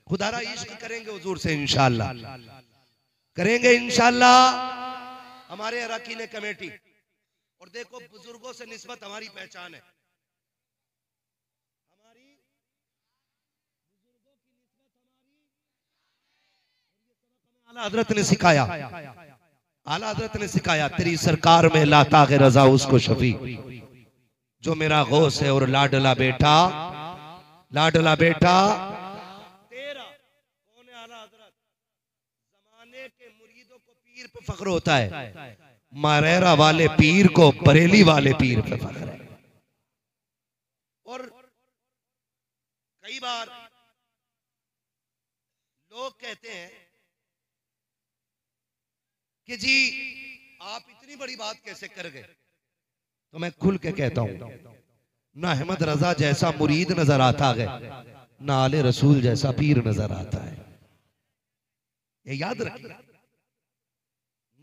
खुदारा इश्क करेंगे हुजूर से इंशाअल्लाह, करेंगे इंशाअल्लाह। हमारे अरकान कमेटी, और देखो बुजुर्गों से निस्बत हमारी पहचान है, हमारी बुजुर्गों की निस्बत हमारी, आला हजरत ने सिखाया, आला हजरत ने सिखाया, तेरी सरकार में लाता है रजा उसको शफी, जो मेरा गौस है और लाडला बेटा, लाडला बेटा तेरा। कौन है आला हजरत? जमाने के मुरीदों को पीर पे फख्र होता है, मारेरा वाले पीर को बरेली वाले पीर पे फख्र है। और कई बार लोग कहते हैं कि जी आप इतनी बड़ी बात कैसे कर गए, तो मैं खुल के कहता हूं, ना अहमद रजा जैसा मुरीद नजर आता है, ना आले रसूल जैसा पीर नजर आता है। ये याद रखिए,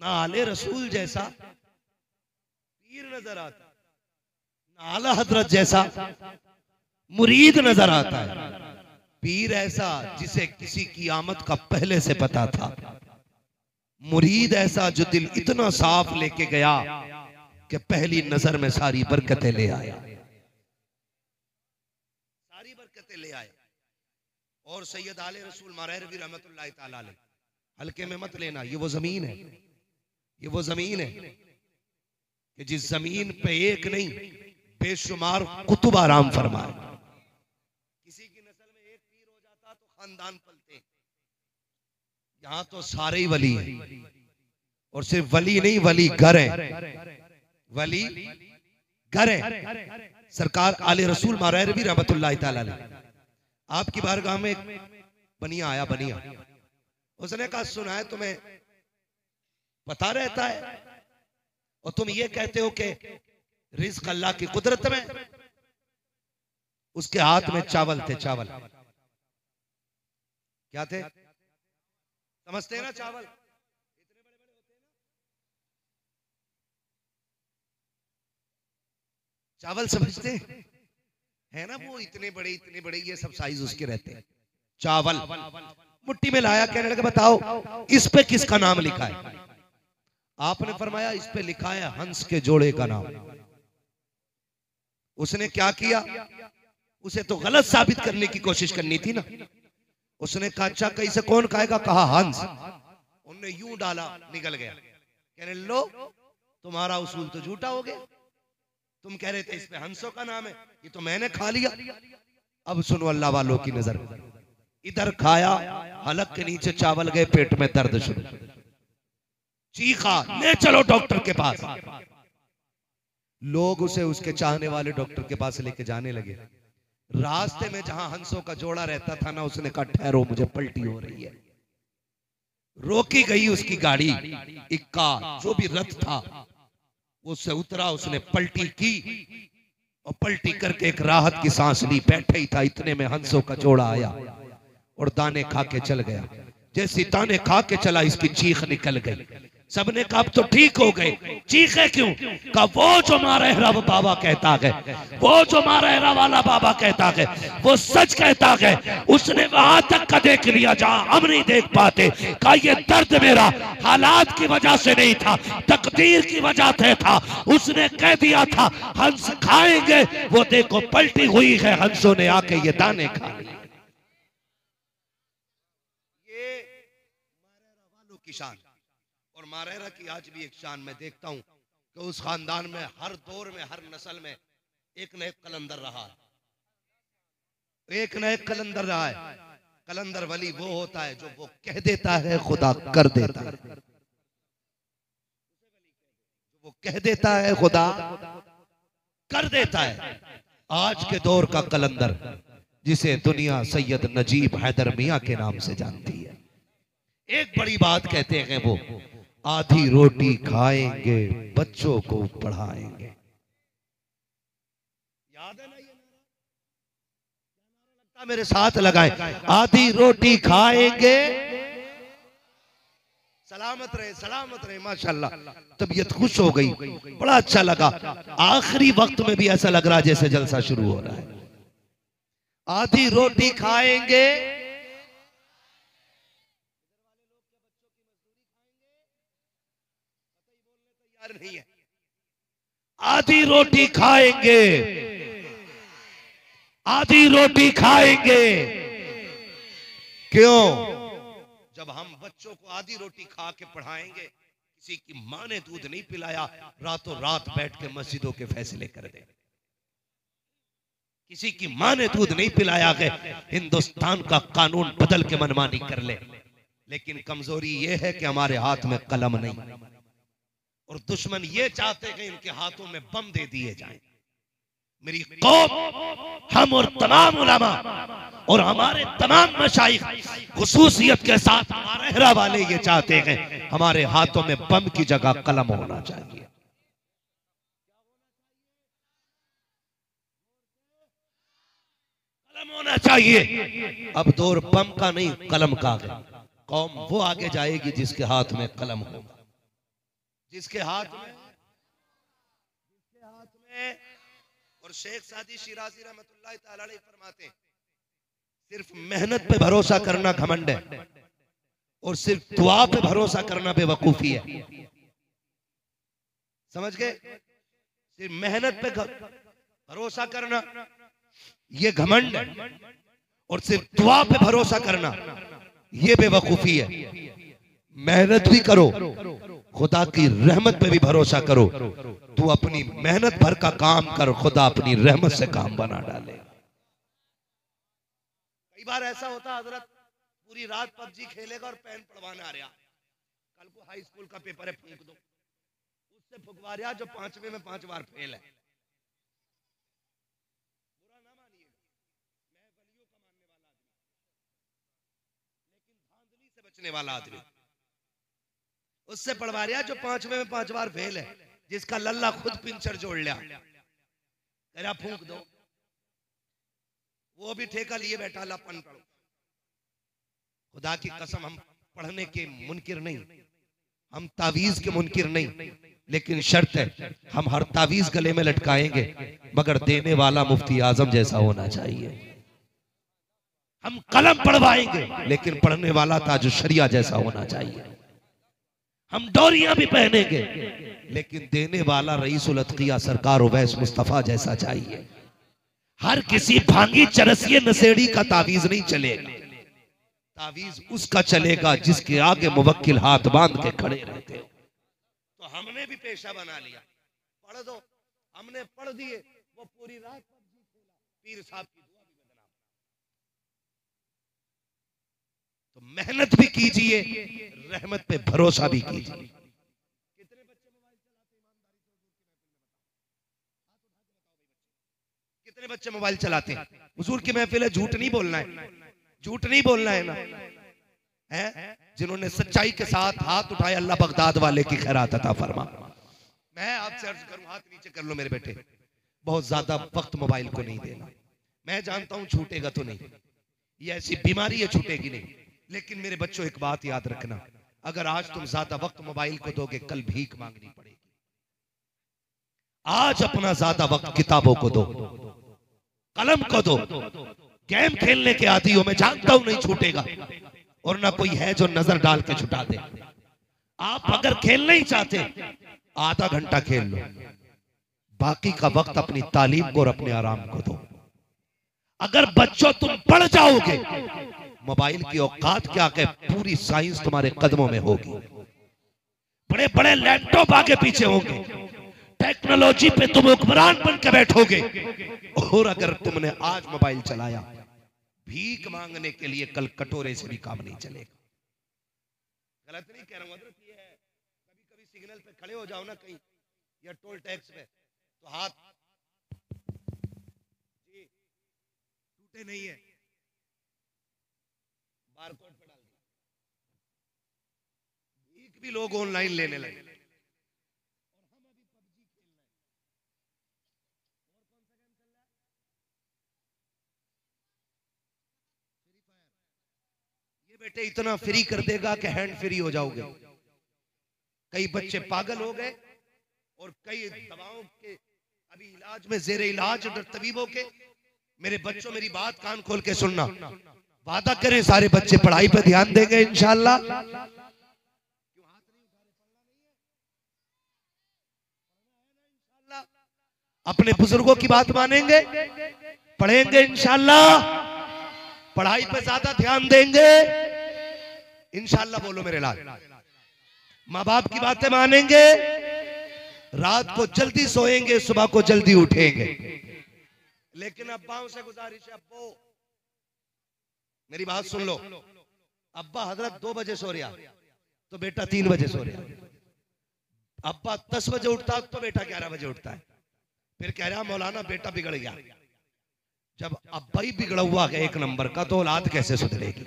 ना आले रसूल जैसा पीर नजर आता, ना आला हजरत जैसा मुरीद नजर आता है। पीर ऐसा जिसे किसी की आमद का पहले से पता था, मुरीद ऐसा जो दिल इतना साफ लेके गया कि पहली नजर में सारी बरकतें ले आया, सारी बरकतें ले आया। और सैयद आले रसूल मारहरवी रहमतुल्लाह ताला अलैह, हल्के में मत लेना, ये वो जमीन है, ये वो जमीन है कि जिस जमीन पे एक नहीं बेशुमार कुतुब आराम फरमाए। किसी की नस्ल में एक पीर हो जाता तो खानदान पलते, यहां तो सारे ही वली हैं, और सिर्फ वली नहीं, वली घर है, वली घर है। सरकार आले रसूल मारहरवी रहमतुल्लाह ताला अलैह, आपकी बारगाह में एक बनिया आया, बनिया, उसने कहा सुना है तुम्हें पता रहता है और तुम ये कहते हो कि रिज़्क़ अल्लाह की कुदरत में। उसके हाथ में चावल थे, चावल क्या थे समझते हैं ना? चावल इतने बड़े बड़े होते हैं ना, चावल समझते हैं ना, वो इतने बड़े ये सब साइज उसके रहते हैं। चावल मुट्ठी में लाया, कहने लगा बताओ इस पे किसका नाम लिखा है? आपने फरमाया इस पे लिखा है हंस के जोड़े का नाम। उसने क्या किया, उसे तो गलत साबित करने की कोशिश करनी थी ना। उसने कहा अच्छा कैसे, कौन खाएगा? कहा हंस। उन्होंने यूं डाला, निकल गया। कहने लो तुम्हारा उसूल तो झूठा हो गया, तुम कह रहे थे इस पे हंसों का नाम है, ये तो मैंने खा लिया। अब सुनो अल्लाह वालों की नजर, इधर खाया, हलक के नीचे चावल गए, पेट में दर्द शुरू, चीखा, ले चलो डॉक्टर के पास। लोग उसे उसके चाहने वाले डॉक्टर के पास लेके जाने लगे। रास्ते में जहां हंसों का जोड़ा रहता था ना, उसने कहा ठहरो मुझे पलटी हो रही है। रोकी गई उसकी गाड़ी, इक्का जो भी रथ था उससे उतरा, उसने पलटी की और पलटी करके एक राहत की सांस ली। बैठे ही था, इतने में हंसों का जोड़ा आया और दाने खा के चल गया। जैसी दाने खा के चला, इसकी चीख निकल गई। सबने कहा अब तो ठीक हो गए। चीखे क्यों? कहा वो जो मारहरा बाबा कहता है, वो जो मारहरा वाला बाबा कहता है, वो सच कहता है। उसने वहां तक का देख लिया जहां हम नहीं देख पाते। कहा ये दर्द मेरा हालात की वजह से नहीं था, तकदीर की वजह से था। उसने कह दिया था हंस खाएंगे, वो देखो पलटी हुई है, हंसों ने आके ये दाने खा लिए। ये मारहरा वालों की शान, और मारहरा की आज भी एक शान मैं देखता हूं कि उस खानदान में हर दौर में, हर नस्ल में एक न एक कलंदर रहा है, एक न एक कलंदर रहा है। कलंदर वली वो होता है जो वो कह देता है खुदा कर देता है, वो कह देता है खुदा कर देता है। आज के दौर का कलंदर जिसे दुनिया सैयद नजीब हैदर मियां के नाम से जानती है, एक बड़ी बात कहते हैं वो, आधी रोटी खाएंगे बच्चों को पढ़ाएंगे। याद है ना ये नारा? लगता मेरे साथ लगाए, आधी रोटी खाएंगे, सलामत रहे, सलामत रहे। माशाल्लाह तबीयत खुश हो गई, बड़ा अच्छा लगा। आखिरी वक्त में भी ऐसा लग रहा है जैसे जलसा शुरू हो रहा है। आधी रोटी खाएंगे नहीं है। आधी रोटी खाएंगे, आधी रोटी खाएंगे। क्यों? जब हम बच्चों को आधी रोटी खा के पढ़ाएंगे, किसी की मां ने दूध नहीं पिलाया, रातों रात बैठ के मस्जिदों के फैसले कर दे। किसी की मां ने दूध नहीं पिलाया कि हिंदुस्तान का कानून बदल के मनमानी कर ले। लेकिन कमजोरी यह है कि हमारे हाथ में कलम नहीं, और दुश्मन ये चाहते हैं कि इनके हाथों में बम दे दिए जाएं। मेरी कौम, हम और तमाम उलमा और हमारे तमाम मशाइख खुसूसियत के साथ मारहरा वाले ये चाहते हैं हमारे हाथों में बम की जगह कलम होना चाहिए। कलम होना चाहिए। अब दौर बम का नहीं, कलम का है। कौम वो आगे जाएगी जिसके हाथ में कलम होगा, जिसके हाथ में और शेख सादी शिराजी रहमतुल्लाह तआला अलैह फरमाते हैं, सिर्फ मेहनत पे भरोसा करना घमंड है, और सिर्फ दुआ पे भरोसा करना बेवकूफी है। समझ गए? सिर्फ मेहनत पे भरोसा करना ये घमंड है, और सिर्फ दुआ पे भरोसा करना ये बेवकूफी है। मेहनत भी करो, खुदा की रहमत पे भी भरोसा करो। तू अपनी मेहनत भर का काम कर, खुदा अपनी रहमत से काम बना डाले। कई बार ऐसा होता हजरत, पूरी रात पबजी खेलेगा और पेन पढ़वाने आ रहा, कल को हाई स्कूल का पेपर है, फूंक दो, उससे फुकवा रहा जो 5वें में 5 बार फेल है। बुरा ना मानिए, मैं वलियों का मानने वाला आदमी, लेकिन धांधली से बचने वाला आदमी। उससे पढ़वा रहा जो 5वें में 5 बार फेल है, जिसका लल्ला खुद पिंचर जोड़ लिया, तेरा फूंक दो। वो भी ठेका लिए बैठा, अल्लाह पढ़ो। खुदा की कसम, हम पढ़ने के मुनकिर नहीं, हम तावीज के मुनकिर नहीं, लेकिन शर्त है हम हर तावीज गले में लटकाएंगे मगर देने वाला मुफ्ती आजम जैसा होना चाहिए। हम कलम पढ़वाएंगे लेकिन पढ़ने वाला ताज शरिया जैसा होना चाहिए। हम डोरियां भी पहनेंगे लेकिन देने वाला रईसुल अतकिया सरकार उवैस मुस्तफा जैसा चाहिए। हर किसी भांगी चरसिए नशेड़ी का तावीज नहीं चलेगा, तावीज उसका चलेगा जिसके आगे मुवक्किल हाथ बांध के खड़े रहते। तो हमने भी पेशा बना लिया, पढ़ दो, हमने पढ़ दिए, वो पूरी रात पीर साहब की दुआ भी बदनाम। तो मेहनत भी कीजिए, रहमत पे भरोसा भी कीजिए। कितने बच्चे मोबाइल चलाते हैं? कितने बच्चे मोबाइल चलाते हैं? हुजूर की महफिल है, झूठ नहीं बोलना है, झूठ नहीं बोलना है ना। है जिन्होंने सच्चाई के साथ हाथ उठाए, अल्लाह बगदाद वाले की खैरात अता फरमा। मैं आपसे अर्ज करूं, हाथ नीचे कर लो मेरे बेटे, बहुत ज्यादा वक्त मोबाइल को नहीं देना। मैं जानता हूं छूटेगा तो नहीं, ये ऐसी बीमारी है छूटेगी नहीं, लेकिन मेरे बच्चों एक बात याद रखना, अगर आज तुम ज्यादा वक्त मोबाइल को दोगे कल भीख मांगनी पड़ेगी। आज अपना ज्यादा वक्त किताबों को दो, कलम को दो। गेम खेलने के आदी हो, मैं जानता हूं नहीं छूटेगा, और ना कोई है जो नजर डाल के छुटा दे। आप अगर खेलना ही चाहते आधा घंटा खेल लो, बाकी का वक्त अपनी तालीम को और अपने आराम को दो। अगर बच्चों तुम पढ़ जाओगे, मोबाइल की औकात क्या है, पूरी साइंस तुम्हारे कदमों में होगी। बड़े बड़े लैपटॉप आगे पीछे होंगे, टेक्नोलॉजी पे तुम हुक्मरान बन के बैठोगे। और अगर तुमने आज मोबाइल चलाया भीख मांगने के लिए, कल कटोरे से भी काम नहीं चलेगा। गलत नहीं कह रहा हूं, ये है कभी कभी सिग्नल पे खड़े हो जाओ ना कहीं, या टोल टैक्स पे, तो हाथ जी टूटे नहीं है, बारकोड पे डाल दिया, भीख भी लोग ऑनलाइन लेने लगे। और हम अभी पबजी खेल रहे हैं, और कौन सा गेम चल रहा है? Free fire. ये बेटे इतना फ्री कर देगा कि हैंड फ्री हो जाओगे। कई बच्चे पागल हो गए, और कई दवाओं के अभी इलाज में जेर इलाज तबीबों के। मेरे बच्चों मेरी बात कान खोल के सुनना, वादा करें सारे बच्चे पढ़ाई पे ध्यान देंगे इंशाअल्लाह। अपने बुजुर्गों की बात मानेंगे, पढ़ेंगे इंशाल्लाह, पढ़ाई पे ज्यादा ध्यान देंगे इंशाल्लाह। बोलो मेरे लाल, माँ बाप की बातें मानेंगे, रात को जल्दी सोएंगे, सुबह को जल्दी उठेंगे। लेकिन अब्बाओं से गुजारिश है, अब्बो मेरी बात सुन लो, अब्बा हजरत 2 बजे सो रहा तो बेटा 3 बजे सो रहा, अब्बा 10 बजे उठता तो बेटा 11 बजे उठता है। फिर कह रहा मौलाना बेटा बिगड़ गया। जब अब्बा ही बिगड़ा हुआ है 1 नंबर का, तो औलाद कैसे सुधरेगी?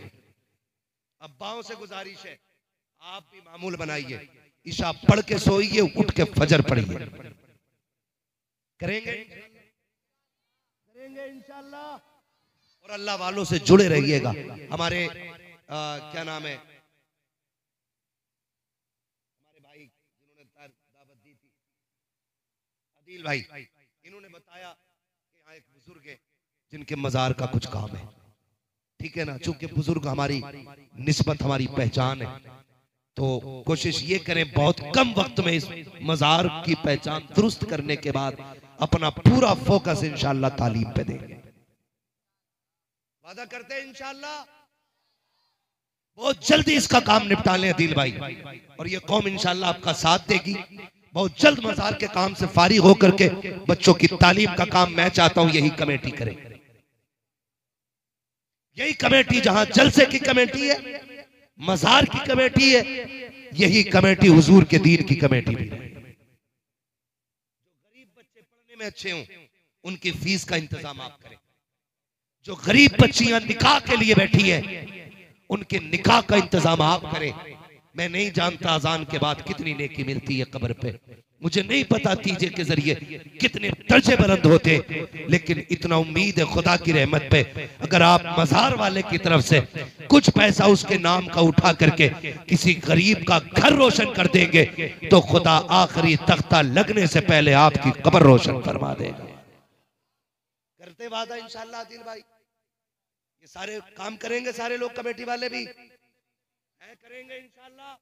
अब्बाओं से गुजारिश है, आप भी मामूल बनाइए, ईशा पढ़ के सोइए, उठ के फजर पढ़िए। करेंगे इंशाल्लाह। और अल्लाह वालों से जुड़े रहिएगा। हमारे क्या नाम है, हमारे भाई जिन्होंने दावत दी थी, आदिल भाई, इन्होंने बताया कि यहाँ एक बुजुर्ग है जिनके मजार का कुछ काम है। ठीक है ना, चूंकि बुजुर्ग हमारी निस्बत, हमारी पहचान है, तो कोशिश ये करें बहुत कम वक्त में इस मजार की पहचान दुरुस्त करने के बाद अपना पूरा फोकस इंशाल्लाह तालीम पे देंगे। वादा करते हैं इंशाल्लाह बहुत जल्दी इसका काम निपटा लें आदिल भाई, और ये कौम इंशाल्लाह आपका साथ देगी। बहुत जल्द मजार के काम से फारिग होकर के बच्चों की तालीम का काम मैं चाहता हूं यही कमेटी करे। यही कमेटी जहां जलसे की कमेटी है, मजार की कमेटी है, यही कमेटी हुजूर के दीन की कमेटी भी है। जो गरीब बच्चे पढ़ने में अच्छे हों उनकी फीस का इंतजाम आप करें। जो गरीब बच्चियां निकाह के लिए बैठी हैं उनके निकाह का इंतजाम आप करें। मैं नहीं जानता अजान के बाद कितनी नेकी मिलती है कब्र पे, मुझे नहीं पता तीजे के जरिए कितने दर्जे बुलंद होते, लेकिन इतना उम्मीद है खुदा की रहमत पे, अगर आप मजार वाले की तरफ से कुछ पैसा उसके नाम का उठा करके किसी गरीब का घर रोशन कर देंगे तो खुदा आखिरी तख्ता लगने से पहले आपकी कब्र रोशन फरमा देगा। करते वादा इंशाल्लाह आदिल भाई, ये सारे काम करेंगे, सारे लोग कमेटी वाले भी करेंगे इंशाल्लाह,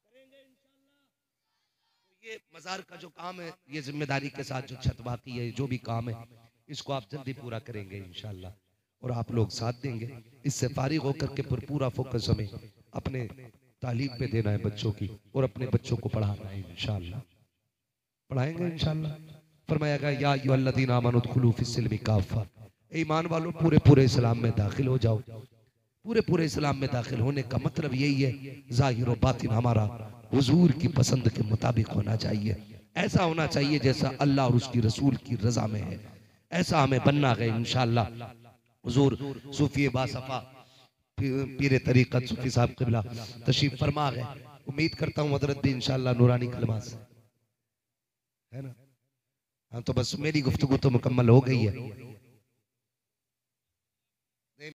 करेंगे इंशाल्लाह। तो ये मजार का जो काम है, ये जिम्मेदारी के साथ जो छत बाकी है, जो भी काम है, इसको आप जल्दी पूरा करेंगे इंशाल्लाह, और आप लोग साथ देंगे। इससे फारिग होकर के पूरा फोकस हमें अपने तालीम पे देना है बच्चों की, और अपने बच्चों को पढ़ाना है इंशाल्लाह। पढ़ाएंगे इंशाल्लाह। फरमाया गया या अय्युहल्लज़ीना आमनू उदखुलू फिस्सिल्मि काफ़ा, ईमान वालों पूरे इस्लाम में दाखिल हो जाओ। पूरे इस्लाम में दाखिल होने का मतलब यही है, ज़ाहिर और बातिन हमारा हुजूर की पसंद के मुताबिक होना चाहिए। ऐसा होना चाहिए जैसा अल्लाह और उसकी रसूल की रजा में है, ऐसा हमें बनना है इंशाल्लाह। हुजूर सूफी बासफा पीर तरीक़त सूफी साहब क़िबला तशरीफ फरमा गए। उम्मीद करता हूँ हज़रत भी इंशाल्लाह नूरानी कलमा से है ना। हाँ, तो बस मेरी गुफ्तगू तो मुकम्मल हो गई है।